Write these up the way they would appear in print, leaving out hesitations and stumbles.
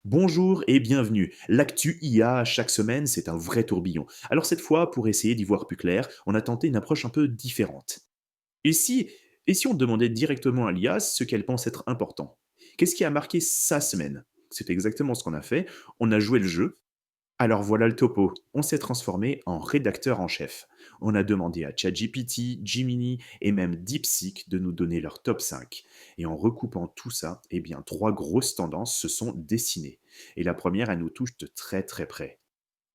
Bonjour et bienvenue. L'actu IA chaque semaine, c'est un vrai tourbillon. Alors cette fois, pour essayer d'y voir plus clair, on a tenté une approche un peu différente. Et si, et si on demandait directement à l'IA ce qu'elle pense être important? Qu'est-ce qui a marqué sa semaine? C'est exactement ce qu'on a fait. On a joué le jeu. Alors voilà le topo. On s'est transformé en rédacteur en chef. On a demandé à ChatGPT, Gemini et même DeepSeek de nous donner leur top 5. Et en recoupant tout ça, eh bien, trois grosses tendances se sont dessinées. Et la première, elle nous touche de très très près.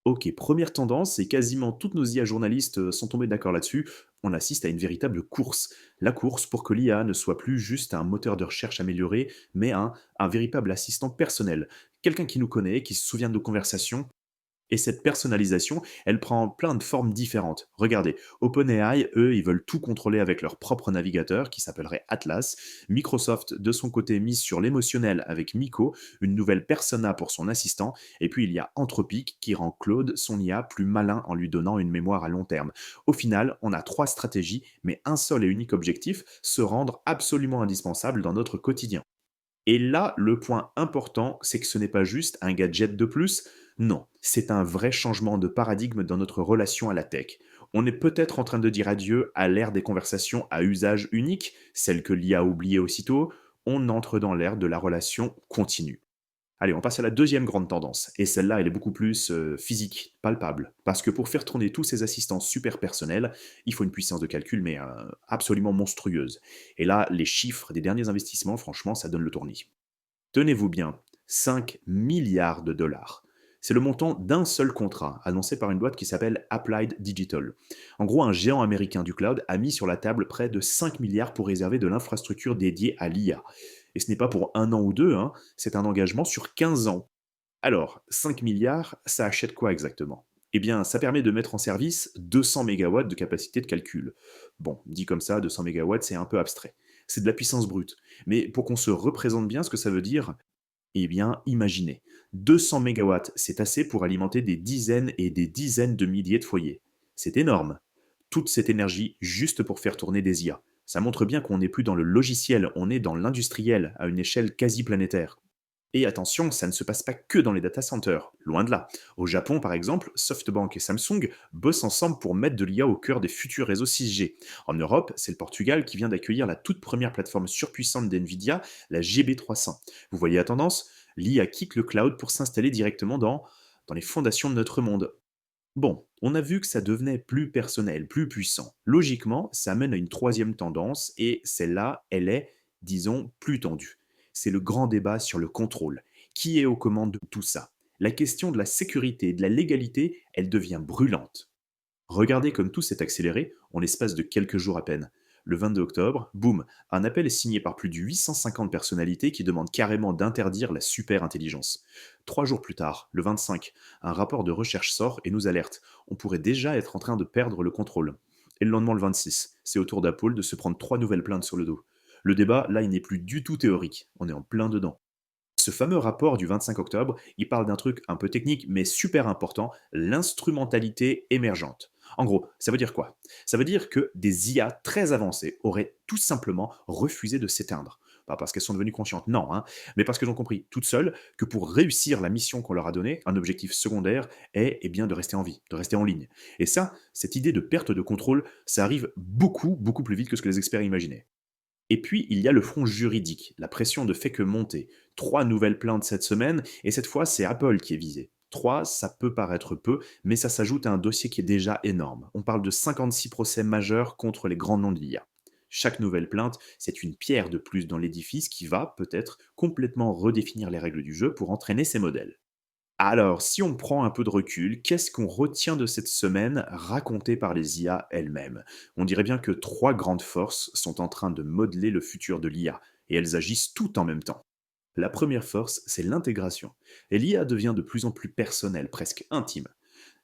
Ok, première tendance, et quasiment toutes nos IA journalistes sont tombés d'accord là-dessus, on assiste à une véritable course. La course pour que l'IA ne soit plus juste un moteur de recherche amélioré, mais un véritable assistant personnel. Quelqu'un qui nous connaît, qui se souvient de nos conversations, et cette personnalisation, elle prend plein de formes différentes. Regardez, OpenAI, eux, ils veulent tout contrôler avec leur propre navigateur qui s'appellerait Atlas. Microsoft, de son côté, mise sur l'émotionnel avec Miko, une nouvelle persona pour son assistant. Et puis il y a Anthropic qui rend Claude, son IA, plus malin en lui donnant une mémoire à long terme. Au final, on a trois stratégies, mais un seul et unique objectif, se rendre absolument indispensable dans notre quotidien. Et là, le point important, c'est que ce n'est pas juste un gadget de plus. Non, c'est un vrai changement de paradigme dans notre relation à la tech. On est peut-être en train de dire adieu à l'ère des conversations à usage unique, celle que l'IA a oubliée aussitôt. On entre dans l'ère de la relation continue. Allez, on passe à la deuxième grande tendance. Et celle-là, elle est beaucoup plus physique, palpable. Parce que pour faire tourner tous ces assistants super personnels, il faut une puissance de calcul, mais absolument monstrueuse. Et là, les chiffres des derniers investissements, franchement, ça donne le tournis. Tenez-vous bien, 5 milliards de dollars. C'est le montant d'un seul contrat, annoncé par une boîte qui s'appelle Applied Digital. En gros, un géant américain du cloud a mis sur la table près de 5 milliards pour réserver de l'infrastructure dédiée à l'IA. Et ce n'est pas pour un an ou deux, hein, c'est un engagement sur 15 ans. Alors, 5 milliards, ça achète quoi exactement? Eh bien, ça permet de mettre en service 200 mégawatts de capacité de calcul. Bon, dit comme ça, 200 mégawatts, c'est un peu abstrait. C'est de la puissance brute. Mais pour qu'on se représente bien ce que ça veut dire, eh bien, imaginez. 200 mégawatts, c'est assez pour alimenter des dizaines et des dizaines de milliers de foyers. C'est énorme. Toute cette énergie juste pour faire tourner des IA. Ça montre bien qu'on n'est plus dans le logiciel, on est dans l'industriel, à une échelle quasi planétaire. Et attention, ça ne se passe pas que dans les data centers, loin de là. Au Japon, par exemple, SoftBank et Samsung bossent ensemble pour mettre de l'IA au cœur des futurs réseaux 6G. En Europe, c'est le Portugal qui vient d'accueillir la toute première plateforme surpuissante d'NVIDIA, la GB300. Vous voyez la tendance? L'IA quitte le cloud pour s'installer directement dans les fondations de notre monde. Bon, on a vu que ça devenait plus personnel, plus puissant. Logiquement, ça mène à une troisième tendance, et celle-là, elle est, disons, plus tendue. C'est le grand débat sur le contrôle. Qui est aux commandes de tout ça? La question de la sécurité et de la légalité, elle devient brûlante. Regardez comme tout s'est accéléré en l'espace de quelques jours à peine. Le 22 octobre, boum, un appel est signé par plus de 850 personnalités qui demandent carrément d'interdire la super intelligence. 3 jours plus tard, le 25, un rapport de recherche sort et nous alerte. On pourrait déjà être en train de perdre le contrôle. Et le lendemain, le 26, c'est au tour d'Apple de se prendre 3 nouvelles plaintes sur le dos. Le débat, là, il n'est plus du tout théorique. On est en plein dedans. Ce fameux rapport du 25 octobre, il parle d'un truc un peu technique mais super important, l'instrumentalité émergente. En gros, ça veut dire quoi? Ça veut dire que des IA très avancées auraient tout simplement refusé de s'éteindre. Pas parce qu'elles sont devenues conscientes, non, hein, mais parce qu'elles ont compris toutes seules que pour réussir la mission qu'on leur a donnée, un objectif secondaire est eh bien, de rester en vie, de rester en ligne. Et ça, cette idée de perte de contrôle, ça arrive beaucoup, beaucoup plus vite que ce que les experts imaginaient. Et puis, il y a le front juridique. La pression ne fait que monter. 3 nouvelles plaintes cette semaine, et cette fois, c'est Apple qui est visé. 3, ça peut paraître peu, mais ça s'ajoute à un dossier qui est déjà énorme. On parle de 56 procès majeurs contre les grands noms de l'IA. Chaque nouvelle plainte, c'est une pierre de plus dans l'édifice qui va, peut-être, complètement redéfinir les règles du jeu pour entraîner ces modèles. Alors, si on prend un peu de recul, qu'est-ce qu'on retient de cette semaine racontée par les IA elles-mêmes? On dirait bien que trois grandes forces sont en train de modeler le futur de l'IA, et elles agissent toutes en même temps. La première force, c'est l'intégration, et l'IA devient de plus en plus personnelle, presque intime.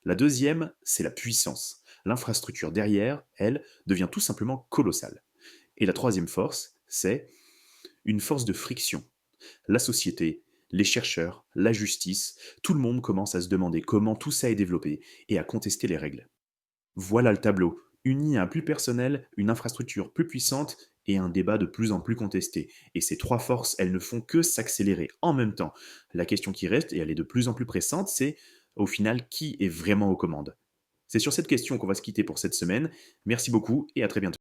La deuxième, c'est la puissance. L'infrastructure derrière, elle, devient tout simplement colossale. Et la troisième force, c'est une force de friction. La société, les chercheurs, la justice, tout le monde commence à se demander comment tout ça est développé et à contester les règles. Voilà le tableau. Une IA plus personnelle, une infrastructure plus puissante et un débat de plus en plus contesté. Et ces trois forces, elles ne font que s'accélérer en même temps. La question qui reste, et elle est de plus en plus pressante, c'est au final qui est vraiment aux commandes. C'est sur cette question qu'on va se quitter pour cette semaine. Merci beaucoup et à très bientôt.